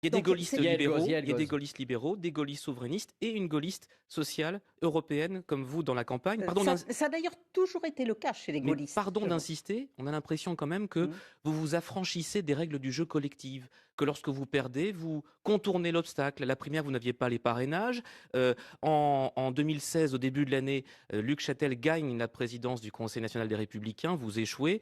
Il y a des Donc, gaullistes c'est libéraux, Yael il y a des Goz. gaullistes libéraux, des gaullistes souverainistes et une gaulliste sociale européenne comme vous dans la campagne. ça a d'ailleurs toujours été le cas chez les Mais gaullistes. pardon d'insister, on a l'impression quand même que Mm. vous vous affranchissez des règles du jeu collectif, que lorsque vous perdez, vous contournez l'obstacle. La primaire, vous n'aviez pas les parrainages. En 2016, au début de l'année, Luc Châtel gagne la présidence du Conseil national des Républicains, vous échouez.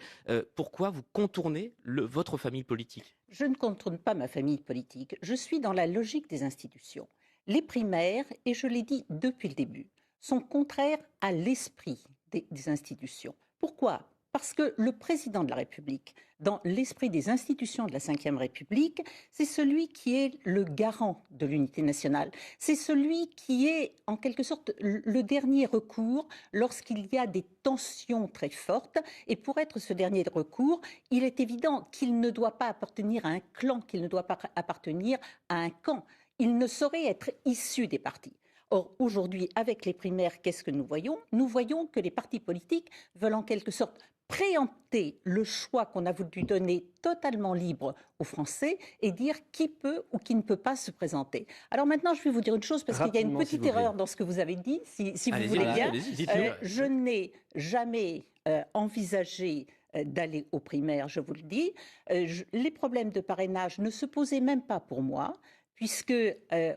Pourquoi vous contournez votre famille politique? Je ne contourne pas ma famille politique. Je suis dans la logique des institutions. Les primaires, et je l'ai dit depuis le début, sont contraires à l'esprit des institutions. Pourquoi? Parce que le président de la République, dans l'esprit des institutions de la Ve République, c'est celui qui est le garant de l'unité nationale. C'est celui qui est, en quelque sorte, le dernier recours lorsqu'il y a des tensions très fortes. Et pour être ce dernier recours, il est évident qu'il ne doit pas appartenir à un clan, qu'il ne doit pas appartenir à un camp. Il ne saurait être issu des partis. Or, aujourd'hui, avec les primaires, qu'est-ce que nous voyons? Nous voyons que les partis politiques veulent en quelque sorte préempter le choix qu'on a voulu donner totalement libre aux Français et dire qui peut ou qui ne peut pas se présenter. Alors maintenant, je vais vous dire une chose, parce qu'il y a une Rapidement, s'il petite vous plaît. erreur dans ce que vous avez dit, si vous Allez-y, voulez bien. allez-y. Dites-le. Je n'ai jamais envisagé d'aller aux primaires, je vous le dis. Les problèmes de parrainage ne se posaient même pas pour moi, puisque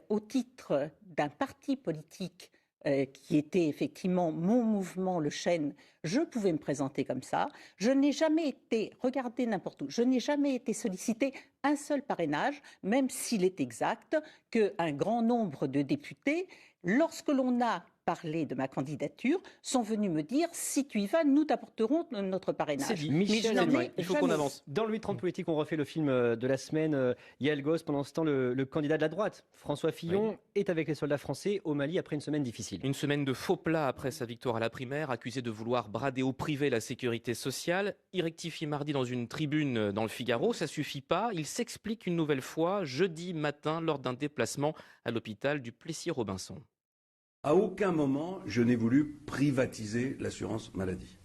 au titre d'un parti politique qui était effectivement mon mouvement, le Chêne, je pouvais me présenter comme ça. Je n'ai jamais été, regardez n'importe où, je n'ai jamais été sollicité un seul parrainage, même s'il est exact qu'un grand nombre de députés, lorsque l'on a parlé de ma candidature, sont venus me dire si tu y vas, nous t'apporterons notre parrainage. C'est dit. Mais je Michel n'en Houellebecq, ai il faut qu'on jamais. avance. Dans le 8-30 politique, on refait le film de la semaine. Yael Goz, pendant ce temps, le candidat de la droite, François Fillon, est avec les soldats français au Mali après une semaine difficile. Une semaine de faux plats après sa victoire à la primaire, accusé de vouloir brader au privé la sécurité sociale. Il rectifie mardi dans une tribune dans le Figaro. Ça suffit pas. Il s'explique une nouvelle fois jeudi matin lors d'un déplacement à l'hôpital du Plessis-Robinson. À aucun moment, je n'ai voulu privatiser l'assurance maladie.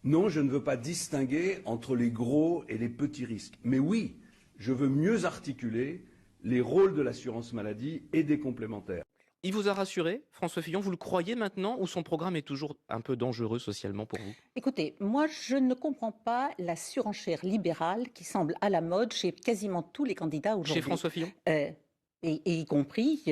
Non, je ne veux pas distinguer entre les gros et les petits risques. Mais oui, je veux mieux articuler les rôles de l'assurance maladie et des complémentaires. Il vous a rassuré, François Fillon? Vous le croyez maintenant ou son programme est toujours un peu dangereux socialement pour vous? Écoutez, moi, je ne comprends pas la surenchère libérale qui semble à la mode chez quasiment tous les candidats aujourd'hui. Chez François Fillon? Et y compris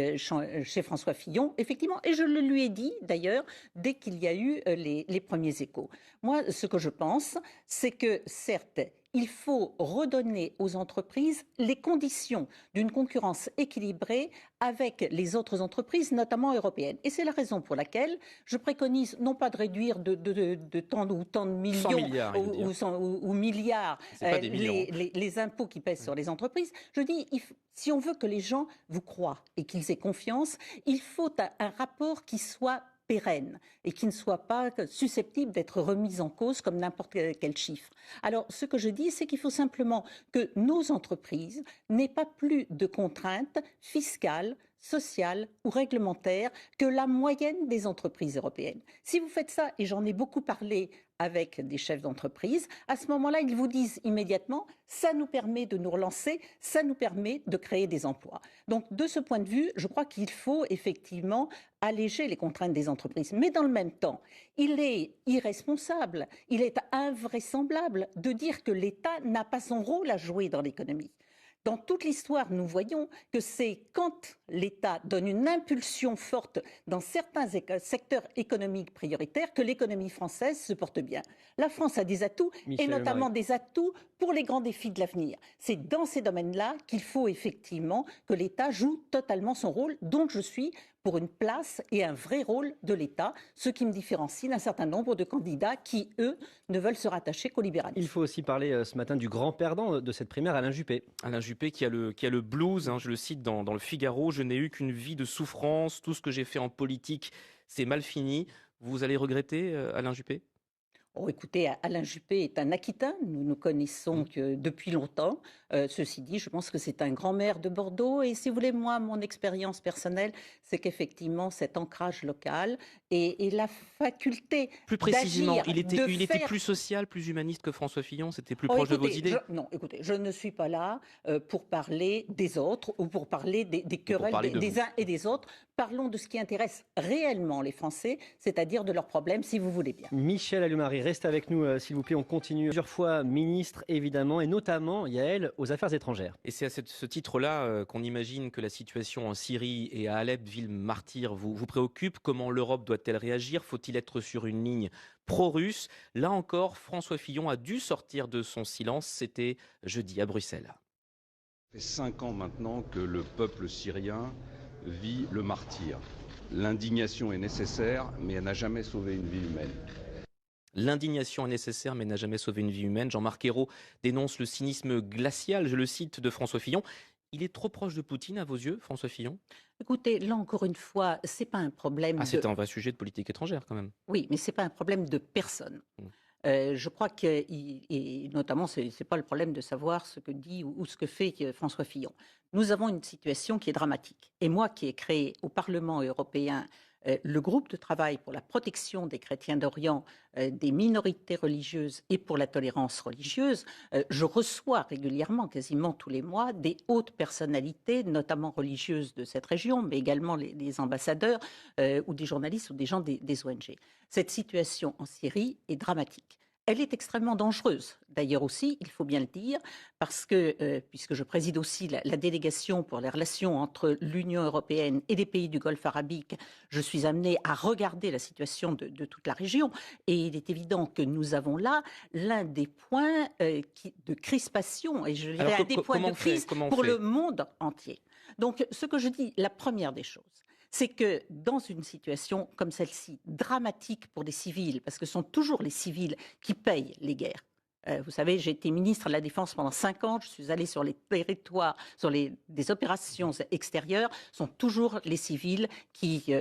chez François Fillon, effectivement. Et je le lui ai dit, d'ailleurs, dès qu'il y a eu les premiers échos. Moi, ce que je pense, c'est que, certes, il faut redonner aux entreprises les conditions d'une concurrence équilibrée avec les autres entreprises, notamment européennes. Et c'est la raison pour laquelle je préconise non pas de réduire de tant ou tant de 100 millions milliards, il veut dire. ou milliards C'est pas des millions. les impôts qui pèsent sur les entreprises. Je dis, si on veut que les gens vous croient et qu'ils aient confiance, il faut un rapport qui soit pérenne et qui ne soit pas susceptible d'être remis en cause comme n'importe quel chiffre. Alors, ce que je dis, c'est qu'il faut simplement que nos entreprises n'aient pas plus de contraintes fiscales, sociales ou réglementaires que la moyenne des entreprises européennes. Si vous faites ça, et j'en ai beaucoup parlé avec des chefs d'entreprise, à ce moment-là, ils vous disent immédiatement, ça nous permet de nous relancer, ça nous permet de créer des emplois. Donc, de ce point de vue, je crois qu'il faut effectivement alléger les contraintes des entreprises. Mais dans le même temps, il est irresponsable, il est invraisemblable de dire que l'État n'a pas son rôle à jouer dans l'économie. Dans toute l'histoire, nous voyons que c'est quand l'État donne une impulsion forte dans certains secteurs économiques prioritaires que l'économie française se porte bien. La France a des atouts, Michel et notamment Houellebecq. des atouts pour les grands défis de l'avenir. C'est dans ces domaines-là qu'il faut effectivement que l'État joue totalement son rôle. Donc je suis pour une place et un vrai rôle de l'État, ce qui me différencie d'un certain nombre de candidats qui, eux, ne veulent se rattacher qu'au libéralisme. Il faut aussi parler ce matin du grand perdant de cette primaire, Alain Juppé. Alain Juppé qui a le blues, je le cite dans le Figaro, je n'ai eu qu'une vie de souffrance, tout ce que j'ai fait en politique, c'est mal fini. Vous allez regretter, Alain Juppé? Oh, écoutez, Alain Juppé est un Aquitain, nous nous connaissons que depuis longtemps. Ceci dit, je pense que c'est un grand maire de Bordeaux. Et si vous voulez, moi, mon expérience personnelle, c'est qu'effectivement, cet ancrage local et la faculté Plus précisément, d'agir, il était plus social, plus humaniste que François Fillon, c'était plus Oh, proche de vos écoutez, idées? non, écoutez, je ne suis pas là pour parler des autres ou pour parler des Pour querelles parler de des vous. uns et des autres. Parlons de ce qui intéresse réellement les Français, c'est-à-dire de leurs problèmes, si vous voulez bien. Michel Allumari, reste avec nous s'il vous plaît. On continue. Plusieurs fois ministre, évidemment, et notamment, Yael, aux Affaires étrangères. Et c'est à ce titre-là qu'on imagine que la situation en Syrie et à Alep, ville martyre, vous préoccupe. Comment l'Europe doit-elle réagir? Faut-il être sur une ligne pro-russe? Là encore, François Fillon a dû sortir de son silence. C'était jeudi à Bruxelles. Ça fait 5 ans maintenant que le peuple syrien vit le martyre. L'indignation est nécessaire, mais elle n'a jamais sauvé une vie humaine. L'indignation est nécessaire mais n'a jamais sauvé une vie humaine. Jean-Marc Ayrault dénonce le cynisme glacial, je le cite, de François Fillon. Il est trop proche de Poutine à vos yeux, François Fillon? Écoutez, là encore une fois, c'est pas un problème Ah, de... c'est un vrai sujet de politique étrangère quand même. Oui, mais c'est pas un problème de personne. Mm. Je crois que, et notamment, c'est pas le problème de savoir ce que dit ou ce que fait François Fillon. Nous avons une situation qui est dramatique. Et moi, qui ai créé au Parlement européen le groupe de travail pour la protection des chrétiens d'Orient, des minorités religieuses et pour la tolérance religieuse, je reçois régulièrement, quasiment tous les mois, des hautes personnalités, notamment religieuses de cette région, mais également les ambassadeurs ou des journalistes ou des gens des ONG. Cette situation en Syrie est dramatique. Elle est extrêmement dangereuse, d'ailleurs aussi, il faut bien le dire, parce que, puisque je préside aussi la délégation pour les relations entre l'Union européenne et les pays du Golfe arabique, je suis amenée à regarder la situation de toute la région. Et il est évident que nous avons là l'un des points de crispation, et je dirais Alors, un des points de crise comment on pour fait le monde entier. Donc, ce que je dis, la première des choses, c'est que dans une situation comme celle-ci, dramatique pour les civils, parce que ce sont toujours les civils qui payent les guerres. Vous savez, j'ai été ministre de la Défense pendant 5 ans, je suis allée sur les territoires, sur des opérations extérieures, ce sont toujours les civils qui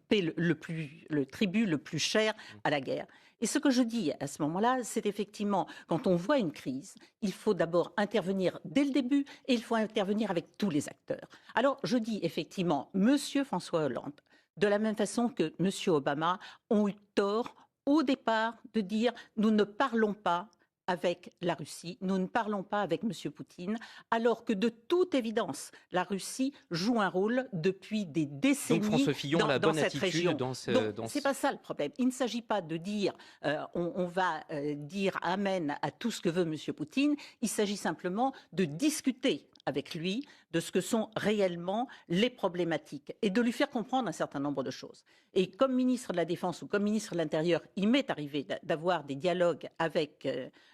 paient le tribut le plus cher à la guerre. Et ce que je dis à ce moment-là, c'est effectivement, quand on voit une crise, il faut d'abord intervenir dès le début et il faut intervenir avec tous les acteurs. Alors, je dis effectivement, Monsieur François Hollande, de la même façon que Monsieur Obama, ont eu tort au départ de dire nous ne parlons pas avec la Russie, nous ne parlons pas avec M. Poutine, alors que de toute évidence, la Russie joue un rôle depuis des décennies Donc François Fillon a la dans bonne cette attitude région. dans ce... Donc, c'est pas ça le problème. Il ne s'agit pas de dire on va dire amen à tout ce que veut M. Poutine, il s'agit simplement de discuter avec lui de ce que sont réellement les problématiques et de lui faire comprendre un certain nombre de choses. Et comme ministre de la Défense ou comme ministre de l'Intérieur, il m'est arrivé d'avoir des dialogues avec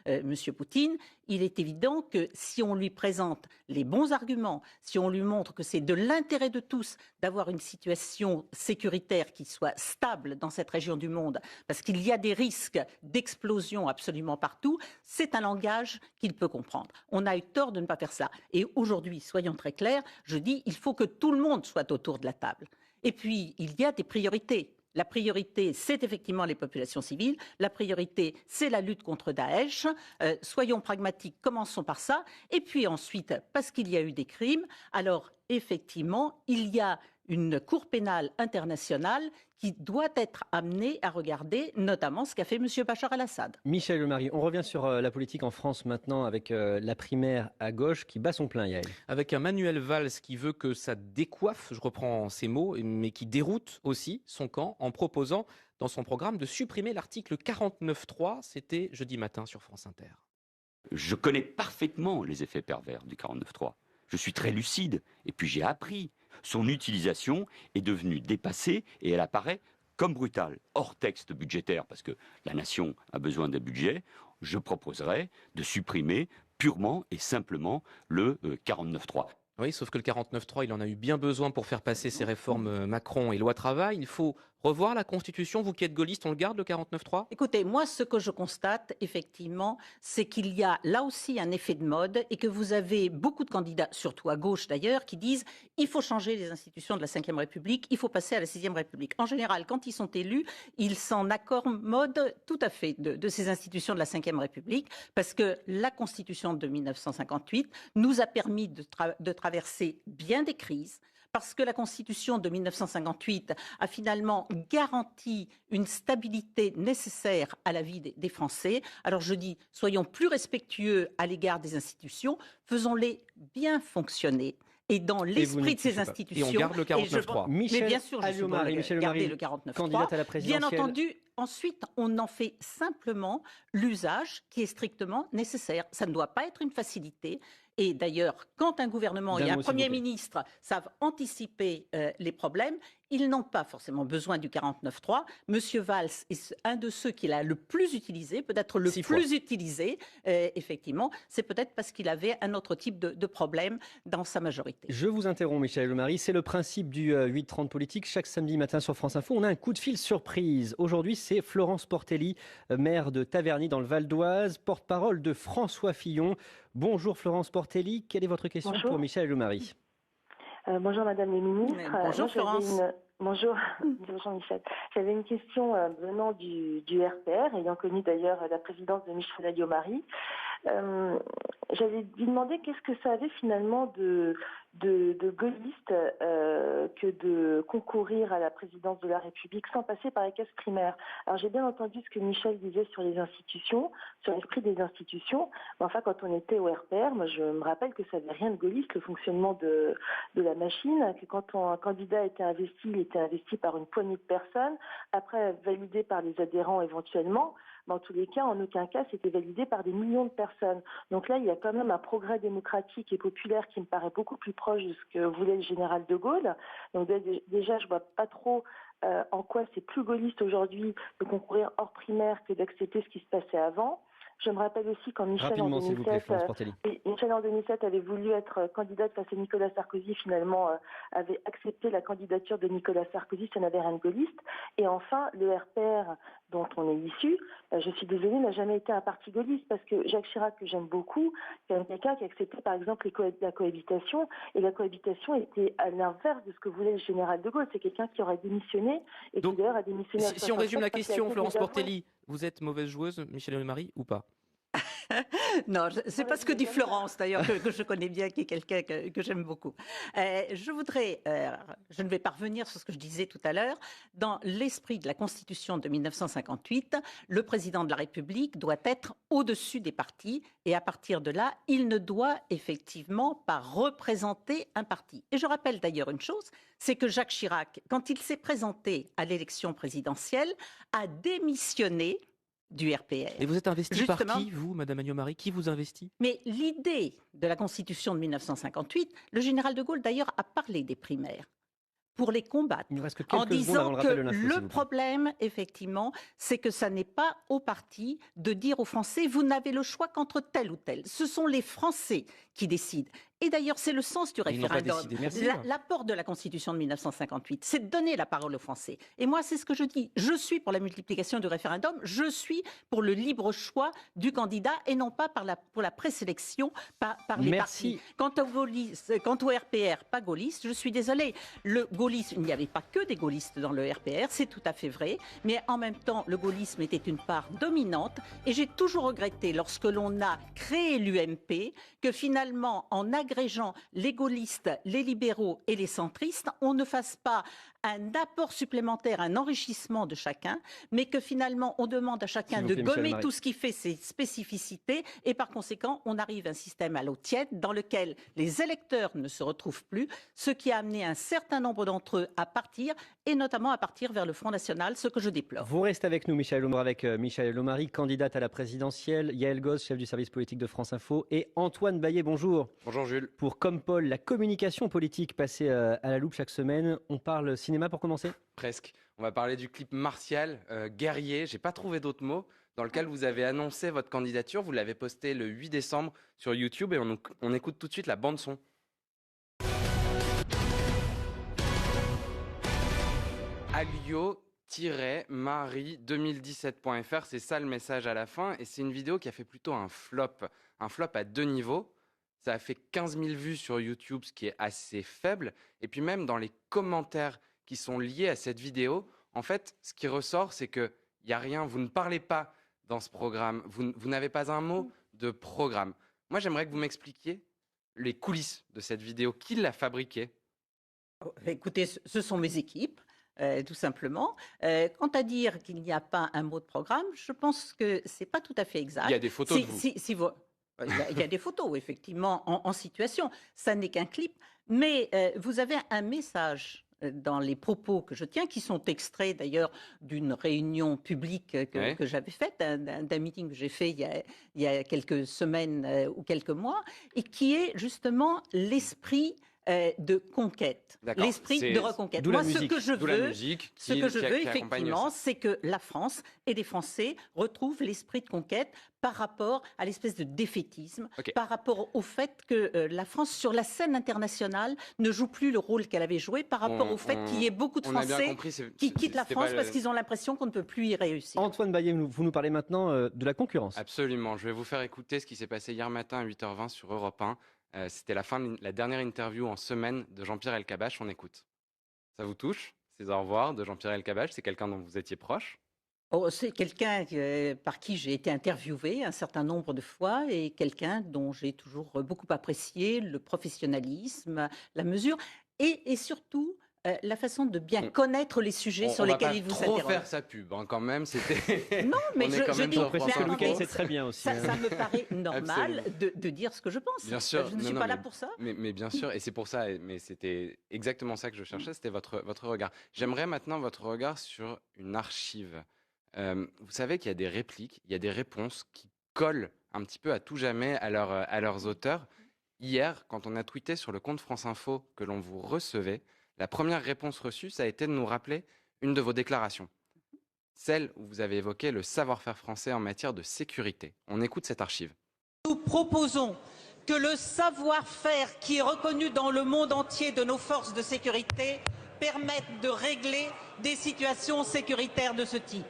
M. Poutine. Il est évident que si on lui présente les bons arguments, si on lui montre que c'est de l'intérêt de tous d'avoir une situation sécuritaire qui soit stable dans cette région du monde, parce qu'il y a des risques d'explosion absolument partout, c'est un langage qu'il peut comprendre. On a eu tort de ne pas faire ça. Et aujourd'hui, soyons très clairs, je dis il faut que tout le monde soit autour de la table. Et puis, il y a des priorités. La priorité, c'est effectivement les populations civiles. La priorité, c'est la lutte contre Daesh. Soyons pragmatiques, commençons par ça. Et puis ensuite, parce qu'il y a eu des crimes, alors effectivement, il y a une Cour pénale internationale qui doit être amenée à regarder notamment ce qu'a fait M. Bachar el-Assad. Michel Lemary, on revient sur la politique en France maintenant avec la primaire à gauche qui bat son plein, Yael. Avec un Manuel Valls qui veut que ça décoiffe, je reprends ces mots, mais qui déroute aussi son camp en proposant dans son programme de supprimer l'article 49.3. C'était jeudi matin sur France Inter. Je connais parfaitement les effets pervers du 49.3. Je suis très lucide et puis j'ai appris. Son utilisation est devenue dépassée et elle apparaît comme brutale, hors texte budgétaire, parce que la nation a besoin d'un budget. Je proposerai de supprimer purement et simplement le 49.3. Oui, sauf que le 49.3, il en a eu bien besoin pour faire passer ses réformes Macron et loi travail. Il faut revoir la Constitution. Vous qui êtes gaulliste, on le garde, le 49.3? Écoutez, moi, ce que je constate, effectivement, c'est qu'il y a là aussi un effet de mode et que vous avez beaucoup de candidats, surtout à gauche d'ailleurs, qui disent il faut changer les institutions de la Ve République, il faut passer à la Sixième République. En général, quand ils sont élus, ils s'en accommodent tout à fait de ces institutions de la Ve République parce que la Constitution de 1958 nous a permis de traverser bien des crises, parce que la Constitution de 1958 a finalement garanti une stabilité nécessaire à la vie des Français. Alors je dis, soyons plus respectueux à l'égard des institutions, faisons-les bien fonctionner. Et dans l'esprit de ces institutions... Et on garde le 49.3. Mais bien sûr, je suis pour garder le 49.3. Candidate à la présidentielle. Bien entendu, ensuite, on en fait simplement l'usage qui est strictement nécessaire. Ça ne doit pas être une facilité. Et d'ailleurs, quand un gouvernement et un Premier ministre savent anticiper les problèmes, ils n'ont pas forcément besoin du 49.3. Monsieur Valls est un de ceux qu'il a le plus utilisé, peut-être le plus utilisé, effectivement. C'est peut-être parce qu'il avait un autre type de problème dans sa majorité. Je vous interromps, Michel Alliot-Marie. C'est le principe du 8h30 politique. Chaque samedi matin sur France Info, on a un coup de fil surprise. Aujourd'hui, c'est Florence Portelli, maire de Taverny dans le Val d'Oise, porte-parole de François Fillon. Bonjour Florence Portelli, quelle est votre question pour Michel Alliot-Marie? Bonjour Madame la Ministre. Bonjour Florence. Bonjour, bonjour Michel. J'avais une question venant du RPR, ayant connu d'ailleurs la présidence de Michel Alliot-Marie. J'avais lui demandé qu'est-ce que ça avait finalement de gaulliste que de concourir à la présidence de la République sans passer par les caisses primaires. Alors j'ai bien entendu ce que Michel disait sur les institutions, sur l'esprit des institutions, mais enfin quand on était au RPR, moi je me rappelle que ça n'avait rien de gaulliste, le fonctionnement de la machine, que quand un candidat était investi, il était investi par une poignée de personnes, après validé par les adhérents éventuellement. Mais en tous les cas, en aucun cas, c'était validé par des millions de personnes. Donc là, il y a quand même un progrès démocratique et populaire qui me paraît beaucoup plus proche de ce que voulait le général de Gaulle. Donc déjà, je vois pas trop en quoi c'est plus gaulliste aujourd'hui de concourir hors primaire que d'accepter ce qui se passait avant. Je me rappelle aussi quand Michel en 2007 avait voulu être candidate face à Nicolas Sarkozy, finalement avait accepté la candidature de Nicolas Sarkozy, ça n'avait rien de gaulliste. Et enfin, le RPR dont on est issu, je suis désolée, n'a jamais été un parti gaulliste parce que Jacques Chirac, que j'aime beaucoup, c'est un quelqu'un qui a accepté par exemple la cohabitation, et la cohabitation était à l'inverse de ce que voulait le général de Gaulle. C'est quelqu'un qui aurait démissionné et qui d'ailleurs a démissionné. Si on résume la question, Florence Portelli, vous êtes mauvaise joueuse, Michel Alliot-Marie, ou pas? Non, c'est pas ce que dit Florence, d'ailleurs, que je connais bien, qui est quelqu'un que j'aime beaucoup. Je ne vais pas revenir sur ce que je disais tout à l'heure. Dans l'esprit de la Constitution de 1958, le président de la République doit être au-dessus des partis, et à partir de là, il ne doit effectivement pas représenter un parti. Et je rappelle d'ailleurs une chose, c'est que Jacques Chirac, quand il s'est présenté à l'élection présidentielle, a démissionné du RPR. Et vous êtes investi par qui, vous, Madame Alliot-Marie? Qui vous investit? Mais l'idée de la Constitution de 1958, le général de Gaulle d'ailleurs a parlé des primaires pour les combattre, en disant que le problème, effectivement, c'est que ça n'est pas au parti de dire aux Français, vous n'avez le choix qu'entre tel ou tel. Ce sont les Français qui décident. Et d'ailleurs, c'est le sens du référendum. L'apport de la Constitution de 1958, c'est de donner la parole aux Français. Et moi, c'est ce que je dis. Je suis pour la multiplication du référendum, je suis pour le libre choix du candidat et non pas pour la présélection par les partis. Quant au RPR, pas gaulliste, je suis désolée. Le gaullisme, il n'y avait pas que des gaullistes dans le RPR, c'est tout à fait vrai. Mais en même temps, le gaullisme était une part dominante. Et j'ai toujours regretté, lorsque l'on a créé l'UMP, que finalement, en agrégeant les gaullistes, les libéraux et les centristes, on ne fasse pas un apport supplémentaire, un enrichissement de chacun, mais que finalement on demande à chacun de gommer tout ce qui fait ses spécificités, et par conséquent on arrive à un système à l'eau tiède dans lequel les électeurs ne se retrouvent plus, ce qui a amené un certain nombre d'entre eux à partir, et notamment à partir vers le Front National, ce que je déplore. Vous restez avec nous, Michel Alliot-Marie, avec Michel Alliot-Marie, candidate à la présidentielle, Yael Goss, chef du service politique de France Info, et Antoine Baillet, bonjour. Bonjour Jules. Pour Comme Paul, la communication politique passée à la loupe chaque semaine, on parle cinéma pour commencer? Presque. On va parler du clip Martial, guerrier, j'ai pas trouvé d'autres mots, dans lequel vous avez annoncé votre candidature. Vous l'avez posté le 8 décembre sur YouTube et on écoute tout de suite la bande son. alio-marie2017.fr, c'est ça le message à la fin. Et c'est une vidéo qui a fait plutôt un flop à 2 niveaux. Ça a fait 15 000 vues sur YouTube, ce qui est assez faible. Et puis même dans les commentaires qui sont liés à cette vidéo, en fait, ce qui ressort, c'est qu'il n'y a rien, vous ne parlez pas dans ce programme, vous n'avez pas un mot de programme. Moi, j'aimerais que vous m'expliquiez les coulisses de cette vidéo. Qui l'a fabriquée ? Écoutez, ce sont mes équipes. Tout simplement. Quant à dire qu'il n'y a pas un mot de programme, je pense que ce n'est pas tout à fait exact. Il y a des photos de vous. Il y a des photos, effectivement, en situation. Ça n'est qu'un clip. Mais vous avez un message dans les propos que je tiens, qui sont extraits d'ailleurs d'une réunion publique que j'avais faite, d'un meeting que j'ai fait il y a quelques semaines ou quelques mois, et qui est justement l'esprit de conquête, l'esprit de reconquête. Moi, ce que je veux, effectivement, c'est que la France et les Français retrouvent l'esprit de conquête par rapport à l'espèce de défaitisme, par rapport au fait que la France, sur la scène internationale, ne joue plus le rôle qu'elle avait joué, par rapport au fait qu'il y ait beaucoup de Français qui quittent la France parce qu'ils ont l'impression qu'on ne peut plus y réussir. Antoine Baillet, vous nous parlez maintenant de la concurrence. Absolument. Je vais vous faire écouter ce qui s'est passé hier matin à 8h20 sur Europe 1. C'était la dernière interview en semaine de Jean-Pierre Elkabbach. On écoute. Ça vous touche, ces au revoir de Jean-Pierre Elkabbach? C'est quelqu'un dont vous étiez proche? C'est quelqu'un par qui j'ai été interviewé un certain nombre de fois et quelqu'un dont j'ai toujours beaucoup apprécié le professionnalisme, la mesure et surtout la façon de bien connaître les sujets sur lesquels il vous interroge. On va pas trop faire sa pub, quand même. C'était. Non, mais je dis que le week-end, c'est très bien aussi. Ça me paraît normal de dire ce que je pense. Bien sûr. Je ne suis pas là pour ça. Mais bien sûr, et c'est pour ça. Mais c'était exactement ça que je cherchais. C'était votre regard. J'aimerais maintenant votre regard sur une archive. Vous savez qu'il y a des répliques, il y a des réponses qui collent un petit peu à tout jamais à leurs auteurs. Hier, quand on a tweeté sur le compte France Info que l'on vous recevait, la première réponse reçue, ça a été de nous rappeler une de vos déclarations. Celle où vous avez évoqué le savoir-faire français en matière de sécurité. On écoute cette archive. Nous proposons que le savoir-faire qui est reconnu dans le monde entier de nos forces de sécurité permette de régler des situations sécuritaires de ce type.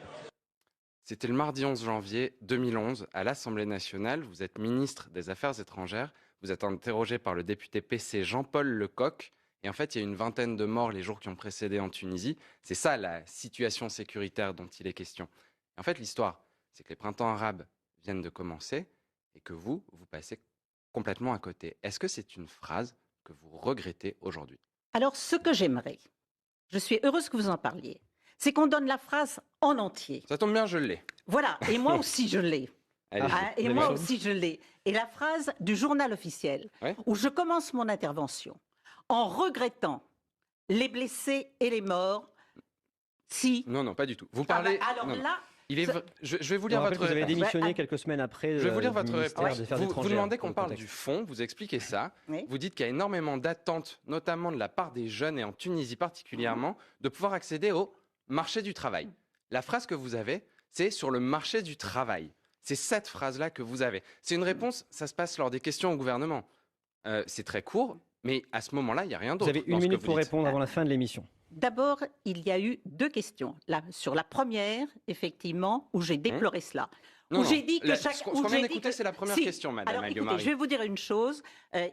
C'était le mardi 11 janvier 2011 à l'Assemblée nationale. Vous êtes ministre des Affaires étrangères. Vous êtes interrogé par le député PC Jean-Paul Lecoq. Et en fait, il y a une vingtaine de morts les jours qui ont précédé en Tunisie. C'est ça la situation sécuritaire dont il est question. Et en fait, l'histoire, c'est que les printemps arabes viennent de commencer et que vous passez complètement à côté. Est-ce que c'est une phrase que vous regrettez aujourd'hui? Alors, ce que j'aimerais, je suis heureuse que vous en parliez, c'est qu'on donne la phrase en entier. Ça tombe bien, je l'ai. Voilà, et moi aussi je l'ai. Et moi aussi je l'ai. Et la phrase du journal officiel, où je commence mon intervention en regrettant les blessés et les morts, si... Non, pas du tout. Vous parlez... alors non. là... Je vais vous lire votre... Vous avez démissionné quelques semaines après. Je vais vous lire votre réponse. Vous demandez qu'on parle contexte. du fond, vous expliquez ça. Oui. Vous dites qu'il y a énormément d'attentes, notamment de la part des jeunes et en Tunisie particulièrement, de pouvoir accéder au marché du travail. La phrase que vous avez, c'est sur le marché du travail. C'est cette phrase-là que vous avez. C'est une réponse, ça se passe lors des questions au gouvernement. C'est très court, mais à ce moment-là, il n'y a rien d'autre. Vous avez une minute pour répondre avant la fin de l'émission. D'abord, il y a eu deux questions. Sur la première, effectivement, où j'ai déploré cela. J'ai dit que ce qu'on vient d'écouter, c'est la première question, madame Alors, écoutez, Alliot-Marie. je vais vous dire une chose.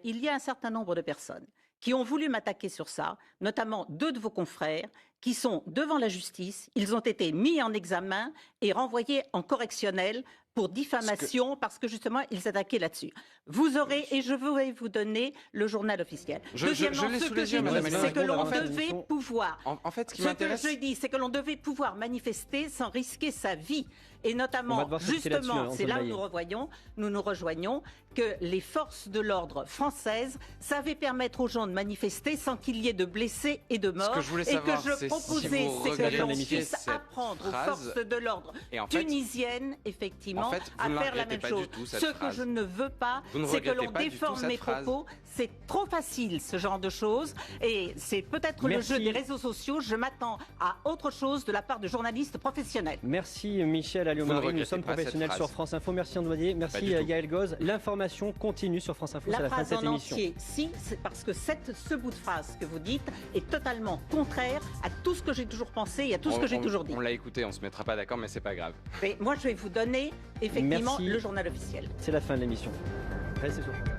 Il y a un certain nombre de personnes qui ont voulu m'attaquer sur ça, notamment deux de vos confrères, qui sont devant la justice. Ils ont été mis en examen et renvoyés en correctionnel pour diffamation parce que justement, ils s'attaquaient là-dessus. Vous aurez, et je vais vous donner le journal officiel. Deuxièmement, ce que j'ai dit, c'est que l'on devait pouvoir... En fait, Ce que je dis, c'est que l'on devait pouvoir manifester sans risquer sa vie. Et notamment, justement, c'est là où nous nous rejoignons, que les forces de l'ordre françaises savaient permettre aux gens de manifester sans qu'il y ait de blessés et de morts. Et que je proposais, c'est que l'on puisse apprendre aux forces de l'ordre tunisiennes, effectivement, à faire la même chose. Ce que je ne veux pas, c'est que l'on déforme mes propos. C'est trop facile, ce genre de choses. Et c'est peut-être le jeu des réseaux sociaux. Je m'attends à autre chose de la part de journalistes professionnels. Merci Michel Alliot-Marie. Nous sommes professionnels sur France Info. Merci Andoyer. Merci Yael Goz. L'information continue sur France Info. C'est la fin de cette émission. Si, c'est parce que ce bout de phrase que vous dites est totalement contraire à tout ce que j'ai toujours pensé, il y a tout ce que j'ai toujours dit. On l'a écouté, on se mettra pas d'accord, mais c'est pas grave. Mais moi, je vais vous donner effectivement Merci. le journal officiel. C'est la fin de l'émission. Restez sur France Info.